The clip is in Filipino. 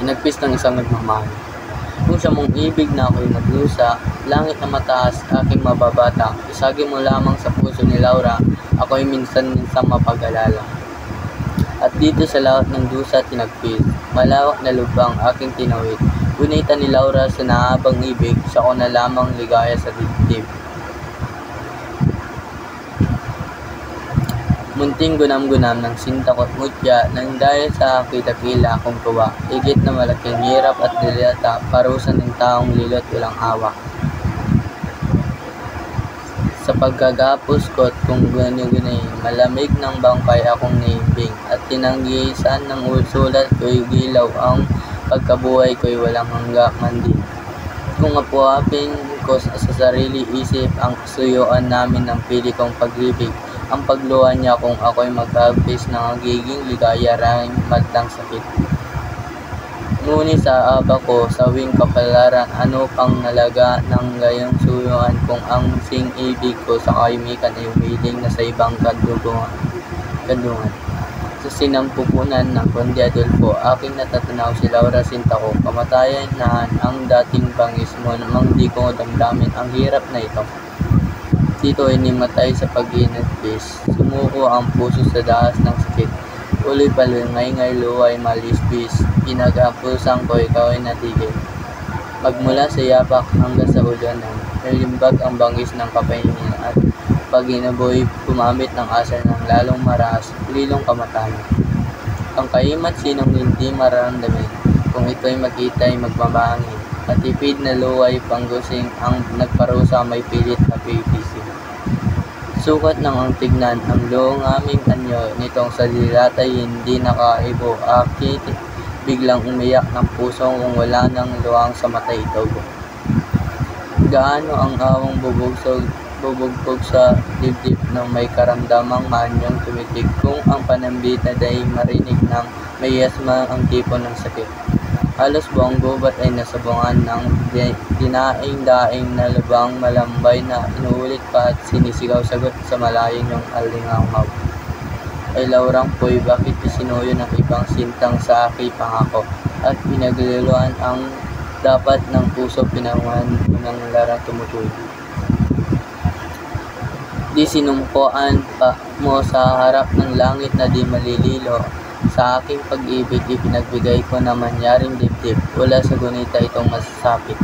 Inagpis ng isang nagmamahal. Kung sa mong ibig na ako'y naglusa, langit na mataas, aking mababata, isagi mo lamang sa puso ni Laura, ako'y minsan-minsang mapag-alala. At dito sa lahat ng dusa tinagpis, malawak na lubang aking tinawid, gunita ni Laura sa nahabang ibig, siya ko na lamang ligaya sa dibdib. Munting gunam-gunam ng sinta ko't mutya nang dahil sa kita-kila akong tuwa, higit na malaking hirap at dilata, parusa ng taong lilot walang awa. Sa pagkagapos ko't kung guni-gunayin, malamig ng bangkay akong naimbing, at tinanggisan ng sulat ko'y gilaw, ang pagkabuhay ko'y walang hangga man din. Kung apuapin ko sa sarili isip ang kasuyuan namin ng pili kong pag-ibig, ang pagluha niya kung ako'y mag-agpis ng magiging ligaya rahing madlang sakit. Ngunit sa aba ko, sawing kapalaran, ano pang nalaga ng gayong suyuan kung ang sing-ibig ko sa kaimikan ay humiling na sa ibang kandungan. Sa sinampupunan ng Conde Adolfo, aking natatanaw si Laura Sinta ko, kamatayan na ang dating bangis mo, namang di ko damdamin ang hirap na ito. Dito ay nimatay sa pag-inagpis, sumuko ang puso sa daas ng sakit. Uloy palungay-ngay luway malisbis, pinag-apusang ko ikaw ay natigil. Magmula sa yapak hanggang sa ulanan, nalimbag ang bangis ng kapahingan at pag inaboy gumamit ng asal ng lalong maras, lilong kamatayan. Ang kaimat sinong hindi mararamdamin, kung ito'y makita ay magmamangin, at tipid na luway panggusing ang nagparusa may pilit na pipising. Sukat ng ang tignan ang luong aming anyo nitong sa dilatay hindi nakaibo, akit biglang umiyak ng pusong kung wala nang luwang sa matay ito. Gaano ang awang bubugpog sa dibdib ng may karamdamang manyong tumitig, kung ang panambita ay marinig ng may yasma ang tipo ng sakit. Halos buong gubat ay nasabungan ng dinaing-daing na lubang malambay na inuulit pa at sinisigaw sagot sa malayo ng alingaw. Ay Laurang Poy, bakit isinuyo ng ibang sintang sa aking pangako, at pinagluluan ang dapat ng puso pinanguhan ng larang tumutuloy. Di sinumpuan pa mo sa harap ng langit na di malililo, sa aking pag-ibig ipinagbigay ko na manyaring dibdib, wala sa gunita itong masasapit.